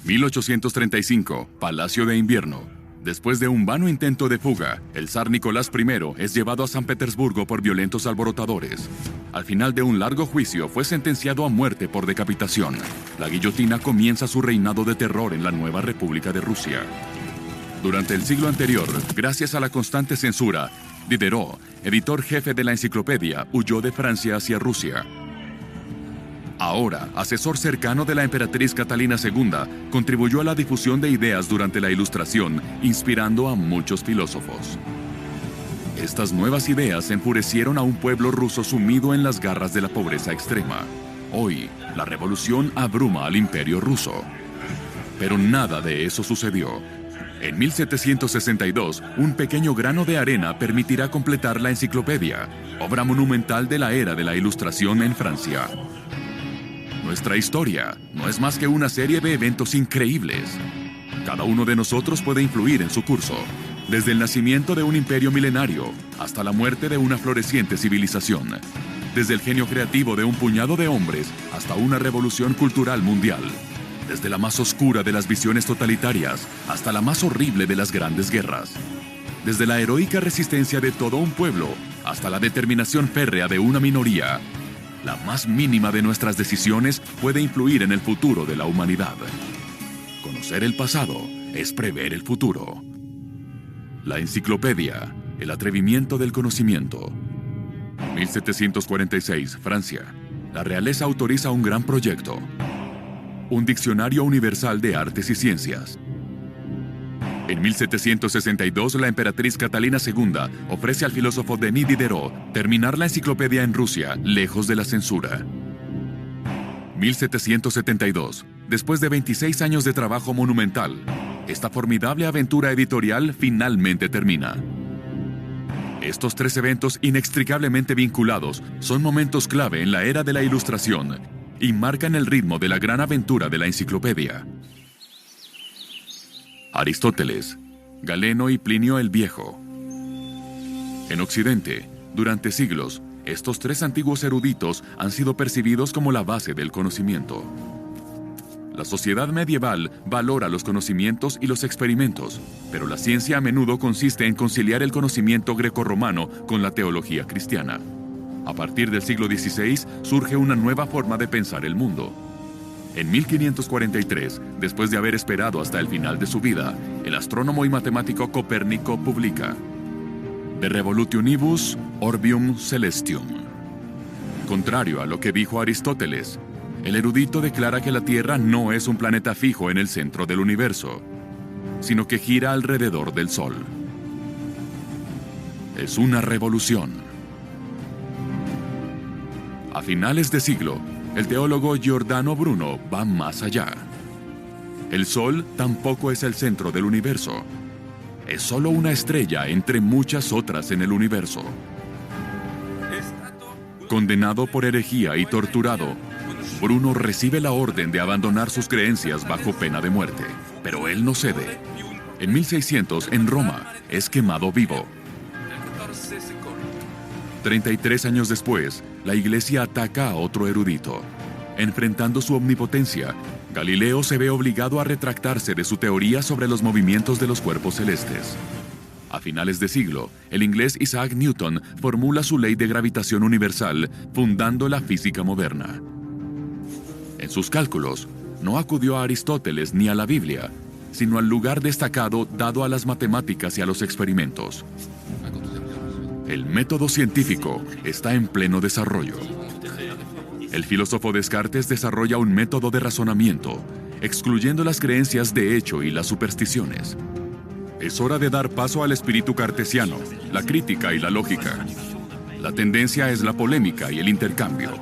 1835, Palacio de Invierno. Después de un vano intento de fuga, el zar Nicolás I es llevado a San Petersburgo por violentos alborotadores. Al final de un largo juicio, fue sentenciado a muerte por decapitación. La guillotina comienza su reinado de terror en la nueva República de Rusia. Durante el siglo anterior, gracias a la constante censura, Diderot, editor jefe de la enciclopedia, huyó de Francia hacia Rusia. Ahora, asesor cercano de la emperatriz Catalina II, contribuyó a la difusión de ideas durante la Ilustración, inspirando a muchos filósofos. Estas nuevas ideas enfurecieron a un pueblo ruso sumido en las garras de la pobreza extrema. Hoy, la revolución abruma al imperio ruso. Pero nada de eso sucedió. En 1762, un pequeño grano de arena permitirá completar la enciclopedia, obra monumental de la era de la Ilustración en Francia. Nuestra historia no es más que una serie de eventos increíbles. Cada uno de nosotros puede influir en su curso, desde el nacimiento de un imperio milenario hasta la muerte de una floreciente civilización, desde el genio creativo de un puñado de hombres hasta una revolución cultural mundial, desde la más oscura de las visiones totalitarias hasta la más horrible de las grandes guerras, desde la heroica resistencia de todo un pueblo hasta la determinación férrea de una minoría. La más mínima de nuestras decisiones puede influir en el futuro de la humanidad. Conocer el pasado es prever el futuro. La enciclopedia, el atrevimiento del conocimiento. 1746, Francia. La realeza autoriza un gran proyecto. Un diccionario universal de artes y ciencias. En 1762, la emperatriz Catalina II ofrece al filósofo Denis Diderot terminar la enciclopedia en Rusia, lejos de la censura. 1772. Después de 26 años de trabajo monumental, esta formidable aventura editorial finalmente termina. Estos tres eventos inextricablemente vinculados son momentos clave en la era de la Ilustración y marcan el ritmo de la gran aventura de la enciclopedia. Aristóteles, Galeno y Plinio el Viejo. En Occidente, durante siglos, estos tres antiguos eruditos han sido percibidos como la base del conocimiento. La sociedad medieval valora los conocimientos y los experimentos, pero la ciencia a menudo consiste en conciliar el conocimiento grecorromano con la teología cristiana. A partir del siglo XVI surge una nueva forma de pensar el mundo. En 1543, después de haber esperado hasta el final de su vida, el astrónomo y matemático Copérnico publica De Revolutionibus Orbium Celestium. Contrario a lo que dijo Aristóteles, el erudito declara que la Tierra no es un planeta fijo en el centro del universo, sino que gira alrededor del Sol. Es una revolución. A finales de siglo, el teólogo Giordano Bruno va más allá. El Sol tampoco es el centro del universo. Es solo una estrella entre muchas otras en el universo. Condenado por herejía y torturado, Bruno recibe la orden de abandonar sus creencias bajo pena de muerte, pero él no cede. En 1600, en Roma, es quemado vivo. 33 años después, la Iglesia ataca a otro erudito. Enfrentando su omnipotencia, Galileo se ve obligado a retractarse de su teoría sobre los movimientos de los cuerpos celestes. A finales de siglo, el inglés Isaac Newton formula su ley de gravitación universal, fundando la física moderna. En sus cálculos, no acudió a Aristóteles ni a la Biblia, sino al lugar destacado dado a las matemáticas y a los experimentos. El método científico está en pleno desarrollo. El filósofo Descartes desarrolla un método de razonamiento, excluyendo las creencias de hecho y las supersticiones. Es hora de dar paso al espíritu cartesiano, la crítica y la lógica. La tendencia es la polémica y el intercambio.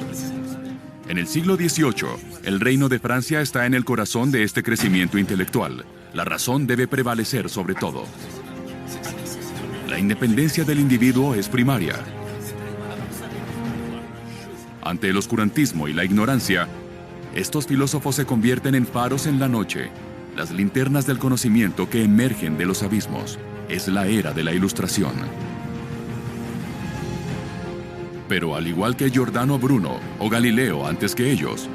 En el siglo XVIII, el reino de Francia está en el corazón de este crecimiento intelectual. La razón debe prevalecer sobre todo. La independencia del individuo es primaria. Ante el oscurantismo y la ignorancia, estos filósofos se convierten en faros en la noche, las linternas del conocimiento que emergen de los abismos. Es la era de la Ilustración. Pero al igual que Giordano Bruno o Galileo antes que ellos,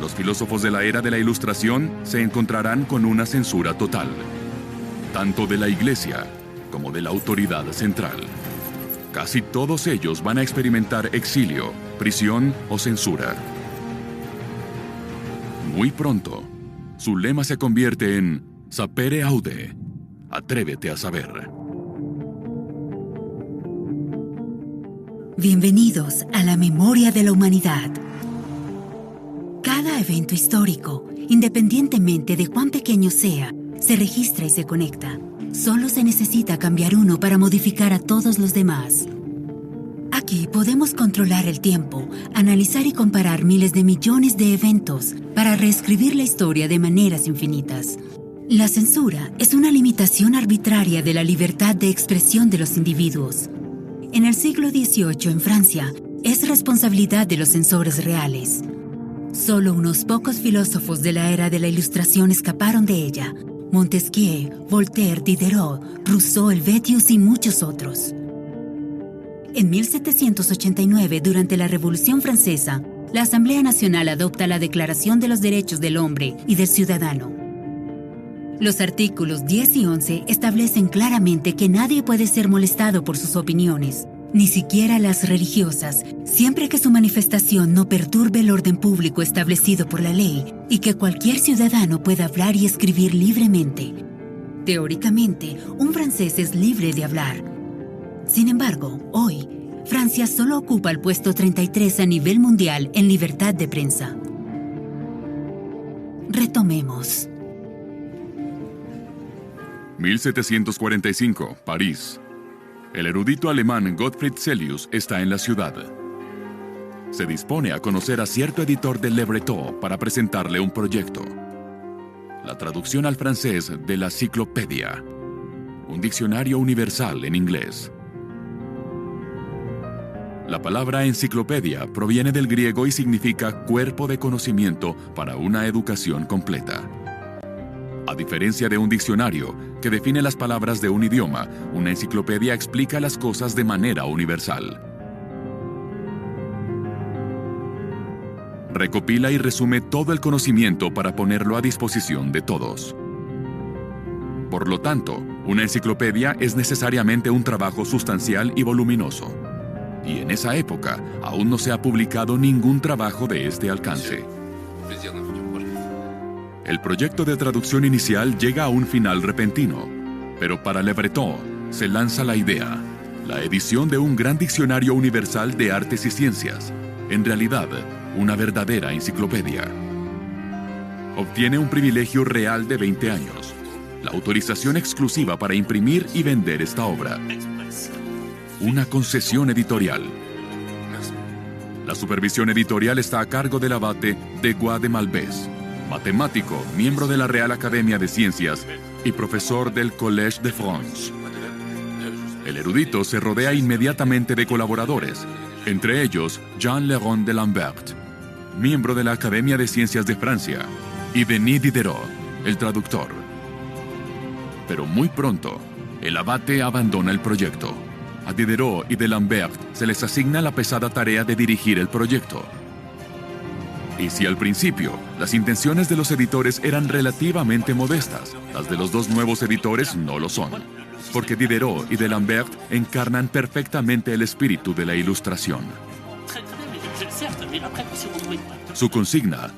los filósofos de la era de la Ilustración se encontrarán con una censura total, tanto de la Iglesia como de la autoridad central. Casi todos ellos van a experimentar exilio, prisión o censura. Muy pronto, su lema se convierte en Sapere Aude, atrévete a saber. Bienvenidos a la memoria de la humanidad. Cada evento histórico, independientemente de cuán pequeño sea, se registra y se conecta. Solo se necesita cambiar uno para modificar a todos los demás. Aquí podemos controlar el tiempo, analizar y comparar miles de millones de eventos para reescribir la historia de maneras infinitas. La censura es una limitación arbitraria de la libertad de expresión de los individuos. En el siglo XVIII en Francia, es responsabilidad de los censores reales. Solo unos pocos filósofos de la era de la Ilustración escaparon de ella: Montesquieu, Voltaire, Diderot, Rousseau, Helvétius y muchos otros. En 1789, durante la Revolución Francesa, la Asamblea Nacional adopta la Declaración de los Derechos del Hombre y del Ciudadano. Los artículos 10 y 11 establecen claramente que nadie puede ser molestado por sus opiniones, ni siquiera las religiosas, siempre que su manifestación no perturbe el orden público establecido por la ley y que cualquier ciudadano pueda hablar y escribir libremente. Teóricamente, un francés es libre de hablar. Sin embargo, hoy, Francia solo ocupa el puesto 33 a nivel mundial en libertad de prensa. Retomemos. 1745, París. El erudito alemán Gottfried Celius está en la ciudad. Se dispone a conocer a cierto editor de Le Breton para presentarle un proyecto: la traducción al francés de la Cyclopedia, un diccionario universal en inglés. La palabra enciclopedia proviene del griego y significa cuerpo de conocimiento para una educación completa. A diferencia de un diccionario, que define las palabras de un idioma, una enciclopedia explica las cosas de manera universal. Recopila y resume todo el conocimiento para ponerlo a disposición de todos. Por lo tanto, una enciclopedia es necesariamente un trabajo sustancial y voluminoso. Y en esa época, aún no se ha publicado ningún trabajo de este alcance. El proyecto de traducción inicial llega a un final repentino, pero para Le Breton se lanza la idea: la edición de un gran diccionario universal de artes y ciencias, en realidad, una verdadera enciclopedia. Obtiene un privilegio real de 20 años, la autorización exclusiva para imprimir y vender esta obra. Una concesión editorial. La supervisión editorial está a cargo del abate de Gois de Malbès, matemático, miembro de la Real Academia de Ciencias y profesor del Collège de France. El erudito se rodea inmediatamente de colaboradores, entre ellos Jean Léron de Lambert, miembro de la Academia de Ciencias de Francia, y Denis Diderot, el traductor. Pero muy pronto, el abate abandona el proyecto. A Diderot y de Lambert se les asigna la pesada tarea de dirigir el proyecto. Y si al principio las intenciones de los editores eran relativamente modestas, las de los dos nuevos editores no lo son, porque Diderot y de Lambert encarnan perfectamente el espíritu de la Ilustración. Su consigna: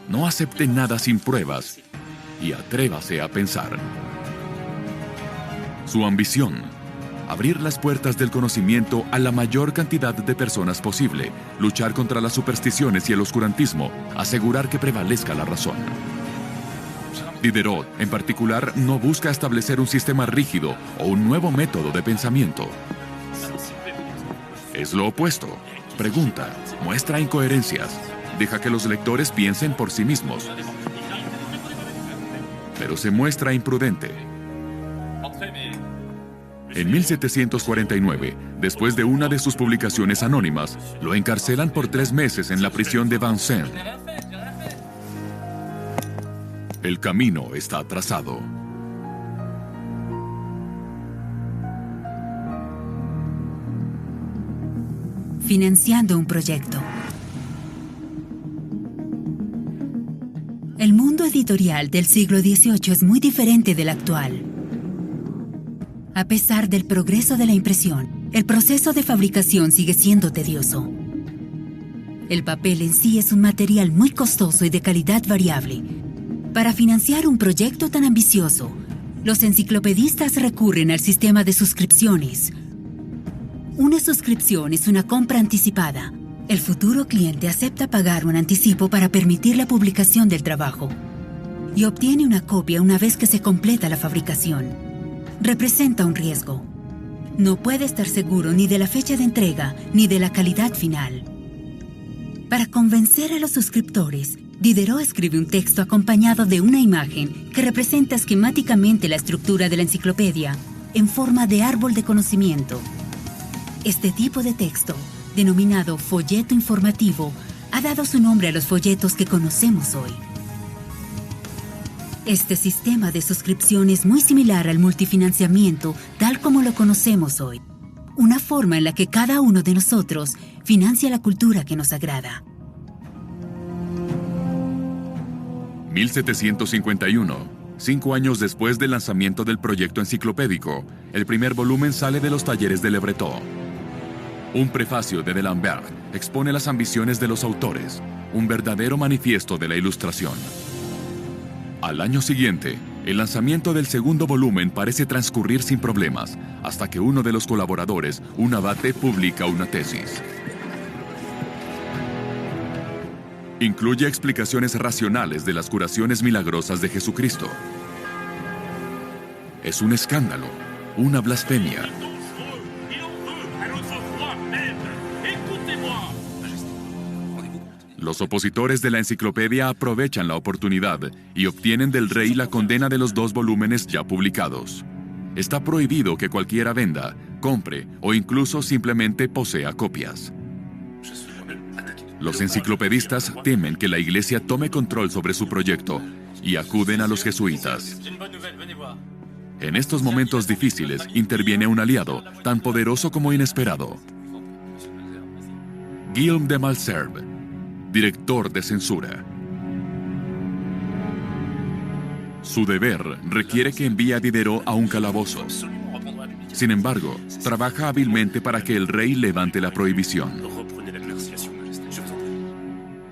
no acepte nada sin pruebas y atrévase a pensar. Su ambición: abrir las puertas del conocimiento a la mayor cantidad de personas posible, luchar contra las supersticiones y el oscurantismo, asegurar que prevalezca la razón. Diderot, en particular, no busca establecer un sistema rígido o un nuevo método de pensamiento. Es lo opuesto. Pregunta, muestra incoherencias, deja que los lectores piensen por sí mismos. Pero se muestra imprudente. En 1749, después de una de sus publicaciones anónimas, lo encarcelan por 3 meses en la prisión de Vincennes. El camino está trazado. Financiando un proyecto. mundo editorial del siglo XVIII es muy diferente del actual. A pesar del progreso de la impresión, el proceso de fabricación sigue siendo tedioso. El papel en sí es un material muy costoso y de calidad variable. Para financiar un proyecto tan ambicioso, los enciclopedistas recurren al sistema de suscripciones. Una suscripción es una compra anticipada. El futuro cliente acepta pagar un anticipo para permitir la publicación del trabajo y obtiene una copia una vez que se completa la fabricación. Representa un riesgo. No puede estar seguro ni de la fecha de entrega ni de la calidad final. Para convencer a los suscriptores, Diderot escribe un texto acompañado de una imagen que representa esquemáticamente la estructura de la enciclopedia en forma de árbol de conocimiento. Este tipo de texto, denominado folleto informativo, ha dado su nombre a los folletos que conocemos hoy. Este sistema de suscripción es muy similar al multifinanciamiento tal como lo conocemos hoy, una forma en la que cada uno de nosotros financia la cultura que nos agrada. 1751. 5 años después del lanzamiento del proyecto enciclopédico, el primer volumen sale de los talleres de Le Breton. Un prefacio de D'Alembert expone las ambiciones de los autores, un verdadero manifiesto de la Ilustración. Al año siguiente, el lanzamiento del segundo volumen parece transcurrir sin problemas, hasta que uno de los colaboradores, un abate, publica una tesis. Incluye explicaciones racionales de las curaciones milagrosas de Jesucristo. Es un escándalo, una blasfemia. Los opositores de la enciclopedia aprovechan la oportunidad y obtienen del rey la condena de los 2 volúmenes ya publicados. Está prohibido que cualquiera venda, compre o incluso simplemente posea copias. Los enciclopedistas temen que la Iglesia tome control sobre su proyecto y acuden a los jesuitas. En estos momentos difíciles interviene un aliado, tan poderoso como inesperado. Guillaume de Malesherbes, director de censura. Su deber requiere que envíe a Diderot a un calabozo. Sin embargo, trabaja hábilmente para que el rey levante la prohibición.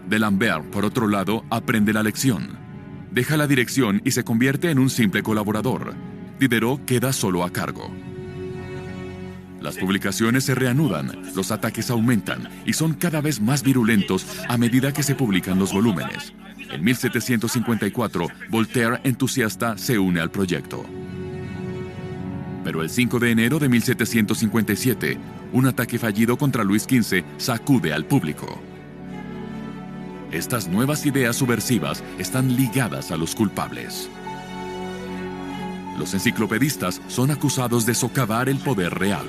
D'Alembert, por otro lado, aprende la lección. Deja la dirección y se convierte en un simple colaborador. Diderot queda solo a cargo. Las publicaciones se reanudan, los ataques aumentan y son cada vez más virulentos a medida que se publican los volúmenes. En 1754, Voltaire, entusiasta, se une al proyecto. Pero el 5 de enero de 1757, un ataque fallido contra Luis XV sacude al público. Estas nuevas ideas subversivas están ligadas a los culpables. Los enciclopedistas son acusados de socavar el poder real.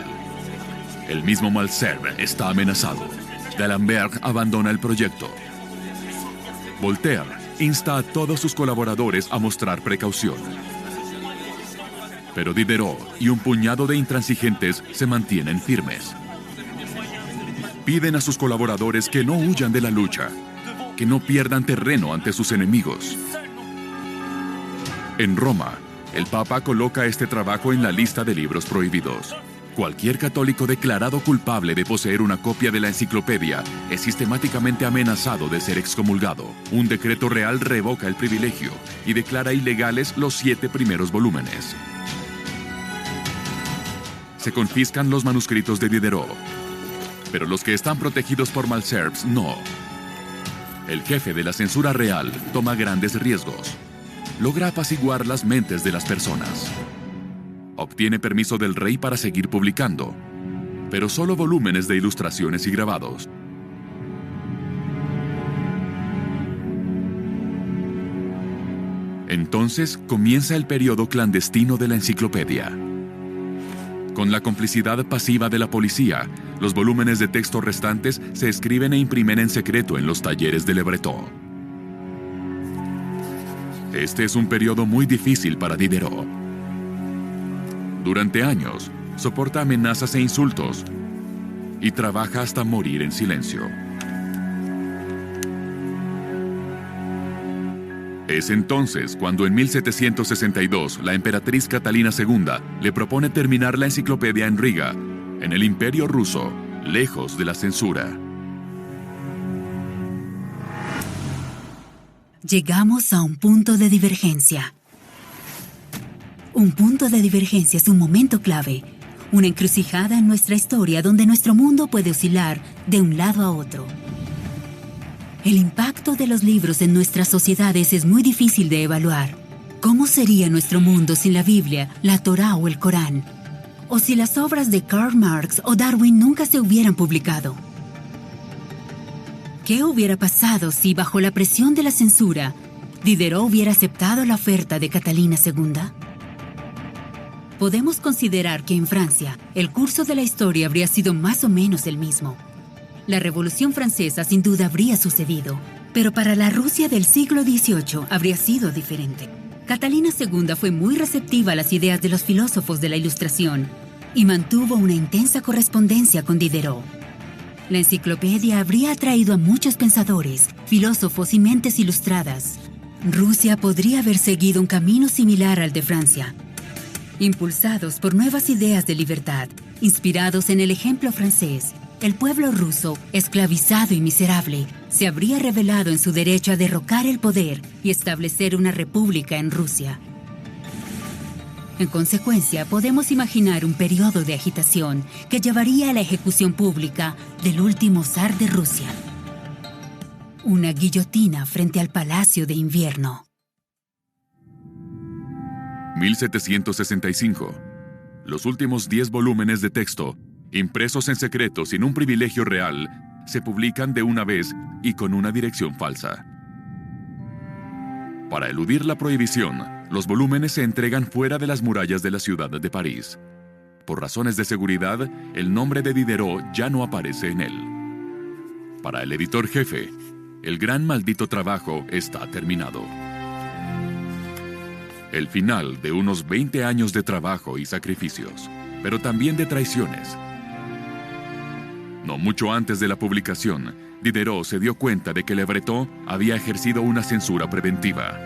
El mismo Malesherbes está amenazado. D'Alembert abandona el proyecto. Voltaire insta a todos sus colaboradores a mostrar precaución. Pero Diderot y un puñado de intransigentes se mantienen firmes. Piden a sus colaboradores que no huyan de la lucha, que no pierdan terreno ante sus enemigos. En Roma, el Papa coloca este trabajo en la lista de libros prohibidos. Cualquier católico declarado culpable de poseer una copia de la enciclopedia es sistemáticamente amenazado de ser excomulgado. Un decreto real revoca el privilegio y declara ilegales los 7 primeros volúmenes. Se confiscan los manuscritos de Diderot, pero los que están protegidos por Malesherbes no. El jefe de la censura real toma grandes riesgos. Logra apaciguar las mentes de las personas. Obtiene permiso del rey para seguir publicando, pero solo volúmenes de ilustraciones y grabados. Entonces comienza el periodo clandestino de la enciclopedia. Con la complicidad pasiva de la policía, los volúmenes de texto restantes se escriben e imprimen en secreto en los talleres de Le Breton. Este es un periodo muy difícil para Diderot. Durante años, soporta amenazas e insultos y trabaja hasta morir en silencio. Es entonces cuando en 1762 la emperatriz Catalina II le propone terminar la enciclopedia en Riga, en el Imperio ruso, lejos de la censura. Llegamos a un punto de divergencia. Un punto de divergencia es un momento clave, una encrucijada en nuestra historia donde nuestro mundo puede oscilar de un lado a otro. El impacto de los libros en nuestras sociedades es muy difícil de evaluar. ¿Cómo sería nuestro mundo sin la Biblia, la Torá o el Corán? O si las obras de Karl Marx o Darwin nunca se hubieran publicado. ¿Qué hubiera pasado si, bajo la presión de la censura, Diderot hubiera aceptado la oferta de Catalina II? Podemos considerar que en Francia, el curso de la historia habría sido más o menos el mismo. La Revolución Francesa sin duda habría sucedido, pero para la Rusia del siglo XVIII habría sido diferente. Catalina II fue muy receptiva a las ideas de los filósofos de la Ilustración y mantuvo una intensa correspondencia con Diderot. La enciclopedia habría atraído a muchos pensadores, filósofos y mentes ilustradas. Rusia podría haber seguido un camino similar al de Francia. Impulsados por nuevas ideas de libertad, inspirados en el ejemplo francés, el pueblo ruso, esclavizado y miserable, se habría rebelado en su derecho a derrocar el poder y establecer una república en Rusia. En consecuencia, podemos imaginar un periodo de agitación que llevaría a la ejecución pública del último zar de Rusia. Una guillotina frente al Palacio de Invierno. 1765. Los últimos 10 volúmenes de texto, impresos en secreto sin un privilegio real, se publican de una vez y con una dirección falsa. Para eludir la prohibición, los volúmenes se entregan fuera de las murallas de la ciudad de París. Por razones de seguridad, el nombre de Diderot ya no aparece en él. Para el editor jefe, el gran maldito trabajo está terminado. El final de unos 20 años de trabajo y sacrificios, pero también de traiciones. No mucho antes de la publicación, Diderot se dio cuenta de que Le Breton había ejercido una censura preventiva.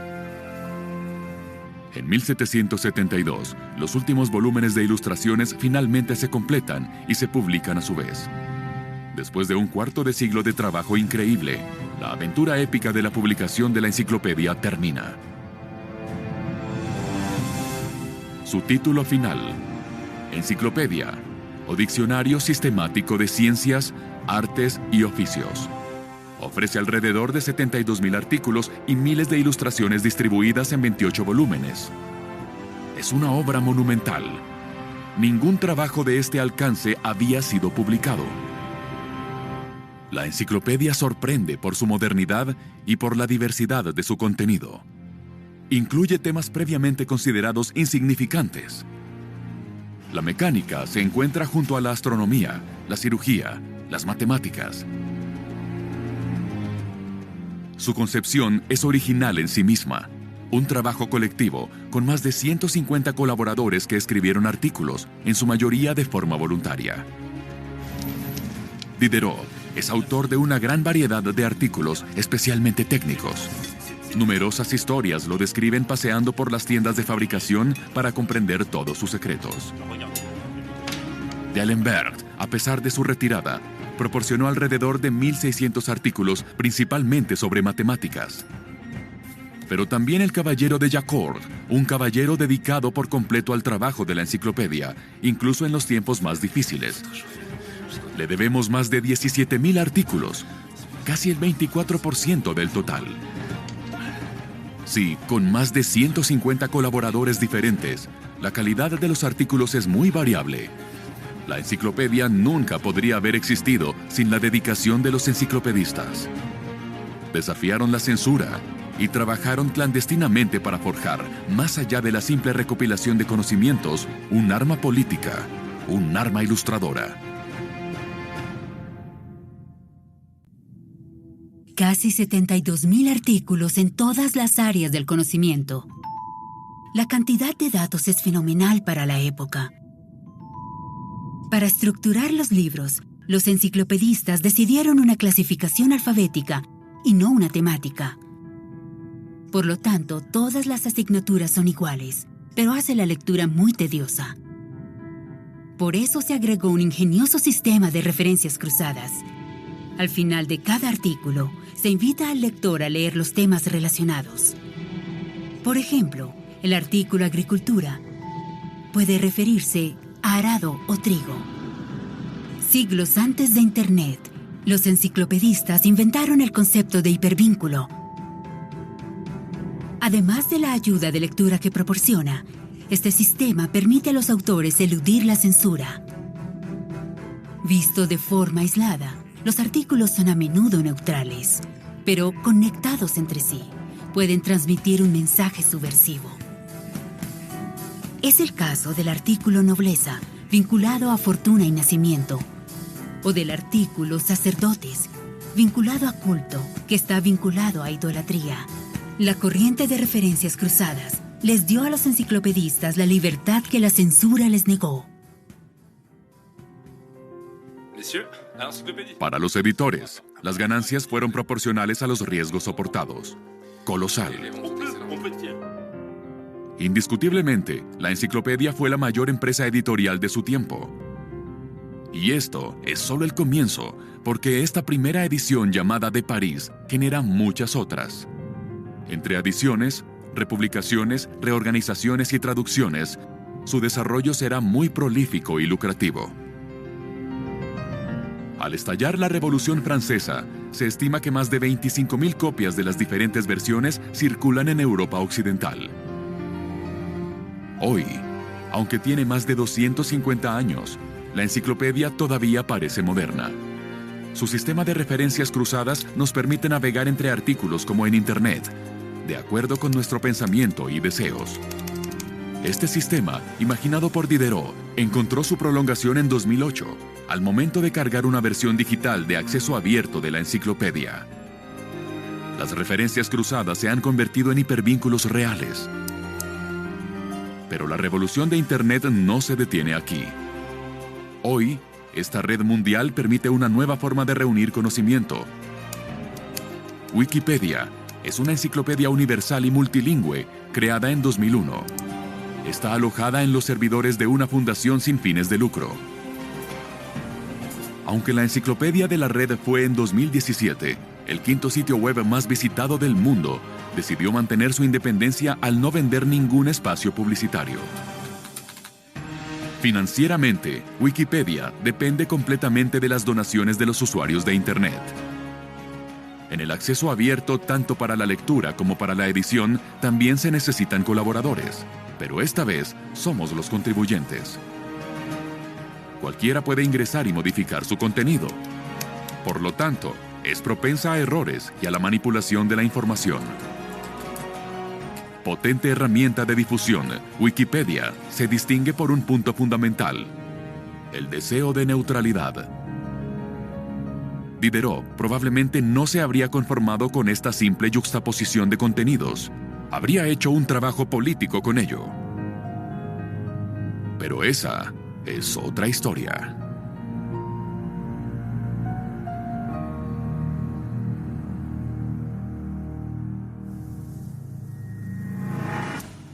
En 1772, los últimos volúmenes de ilustraciones finalmente se completan y se publican a su vez. Después de un cuarto de siglo de trabajo increíble, la aventura épica de la publicación de la enciclopedia termina. Su título final: Enciclopedia, o Diccionario Sistemático de Ciencias, Artes y Oficios. Ofrece alrededor de 72,000 artículos y miles de ilustraciones distribuidas en 28 volúmenes. Es una obra monumental. Ningún trabajo de este alcance había sido publicado. La enciclopedia sorprende por su modernidad y por la diversidad de su contenido. Incluye temas previamente considerados insignificantes. La mecánica se encuentra junto a la astronomía, la cirugía, las matemáticas. Su concepción es original en sí misma, un trabajo colectivo con más de 150 colaboradores que escribieron artículos, en su mayoría de forma voluntaria. Diderot es autor de una gran variedad de artículos, especialmente técnicos. Numerosas historias lo describen paseando por las tiendas de fabricación para comprender todos sus secretos. D'Alembert, a pesar de su retirada, proporcionó alrededor de 1,600 artículos, principalmente sobre matemáticas. Pero también el caballero de Jacquard, un caballero dedicado por completo al trabajo de la enciclopedia, incluso en los tiempos más difíciles. Le debemos más de 17,000 artículos, casi el 24% del total. Sí, con más de 150 colaboradores diferentes, la calidad de los artículos es muy variable. La enciclopedia nunca podría haber existido sin la dedicación de los enciclopedistas. Desafiaron la censura y trabajaron clandestinamente para forjar, más allá de la simple recopilación de conocimientos, un arma política, un arma ilustradora. Casi 72,000 artículos en todas las áreas del conocimiento. La cantidad de datos es fenomenal para la época. Para estructurar los libros, los enciclopedistas decidieron una clasificación alfabética y no una temática. Por lo tanto, todas las asignaturas son iguales, pero hace la lectura muy tediosa. Por eso se agregó un ingenioso sistema de referencias cruzadas. Al final de cada artículo, se invita al lector a leer los temas relacionados. Por ejemplo, el artículo Agricultura puede referirse a arado o trigo. Siglos antes de Internet, los enciclopedistas inventaron el concepto de hipervínculo. Además de la ayuda de lectura que proporciona, este sistema permite a los autores eludir la censura. Visto de forma aislada, los artículos son a menudo neutrales, pero conectados entre sí, pueden transmitir un mensaje subversivo. Es el caso del artículo Nobleza, vinculado a fortuna y nacimiento, o del artículo Sacerdotes, vinculado a culto, que está vinculado a idolatría. La corriente de referencias cruzadas les dio a los enciclopedistas la libertad que la censura les negó. Para los editores, las ganancias fueron proporcionales a los riesgos soportados. Colosal. Indiscutiblemente, la enciclopedia fue la mayor empresa editorial de su tiempo. Y esto es solo el comienzo, porque esta primera edición llamada de París genera muchas otras. Entre adiciones, republicaciones, reorganizaciones y traducciones, su desarrollo será muy prolífico y lucrativo. Al estallar la Revolución Francesa, se estima que más de 25,000 copias de las diferentes versiones circulan en Europa Occidental. Hoy, aunque tiene más de 250 años, la enciclopedia todavía parece moderna. Su sistema de referencias cruzadas nos permite navegar entre artículos como en Internet, de acuerdo con nuestro pensamiento y deseos. Este sistema, imaginado por Diderot, encontró su prolongación en 2008, al momento de cargar una versión digital de acceso abierto de la enciclopedia. Las referencias cruzadas se han convertido en hipervínculos reales. Pero la revolución de Internet no se detiene aquí. Hoy, esta red mundial permite una nueva forma de reunir conocimiento. Wikipedia es una enciclopedia universal y multilingüe creada en 2001. Está alojada en los servidores de una fundación sin fines de lucro. Aunque la enciclopedia de la red fue en 2017, el quinto sitio web más visitado del mundo, decidió mantener su independencia al no vender ningún espacio publicitario. Financieramente, Wikipedia depende completamente de las donaciones de los usuarios de Internet. En el acceso abierto, tanto para la lectura como para la edición, también se necesitan colaboradores, pero esta vez somos los contribuyentes. Cualquiera puede ingresar y modificar su contenido. Por lo tanto, es propensa a errores y a la manipulación de la información. Potente herramienta de difusión, Wikipedia se distingue por un punto fundamental: el deseo de neutralidad. Diderot probablemente no se habría conformado con esta simple yuxtaposición de contenidos. Habría hecho un trabajo político con ello. Pero esa es otra historia.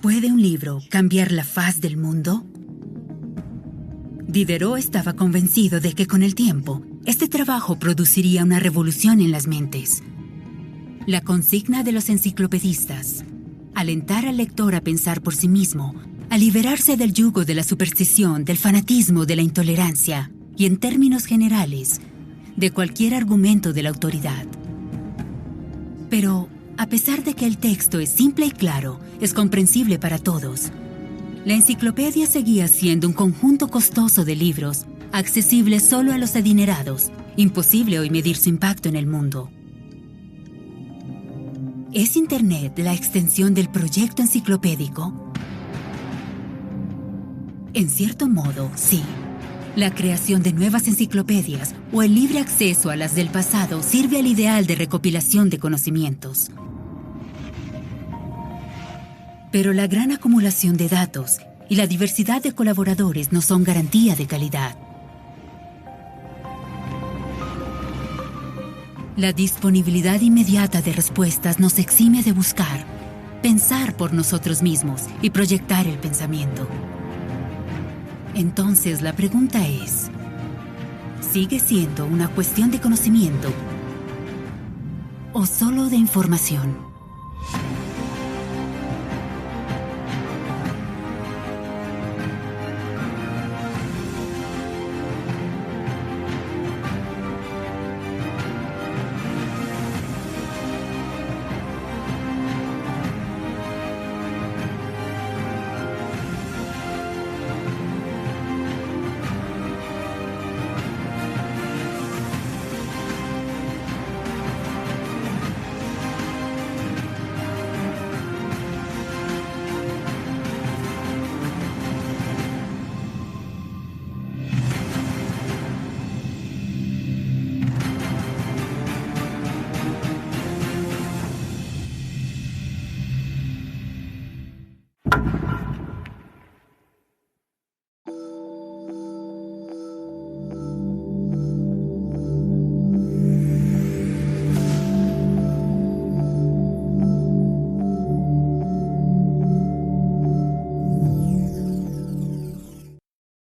¿Puede un libro cambiar la faz del mundo? Diderot estaba convencido de que con el tiempo, este trabajo produciría una revolución en las mentes. La consigna de los enciclopedistas: alentar al lector a pensar por sí mismo, a liberarse del yugo de la superstición, del fanatismo, de la intolerancia y, en términos generales, de cualquier argumento de la autoridad. Pero, a pesar de que el texto es simple y claro, es comprensible para todos, la enciclopedia seguía siendo un conjunto costoso de libros, accesible solo a los adinerados, imposible hoy medir su impacto en el mundo. ¿Es Internet la extensión del proyecto enciclopédico? En cierto modo, sí. La creación de nuevas enciclopedias o el libre acceso a las del pasado sirve al ideal de recopilación de conocimientos. Pero la gran acumulación de datos y la diversidad de colaboradores no son garantía de calidad. La disponibilidad inmediata de respuestas nos exime de buscar, pensar por nosotros mismos y proyectar el pensamiento. Entonces la pregunta es, ¿sigue siendo una cuestión de conocimiento o solo de información?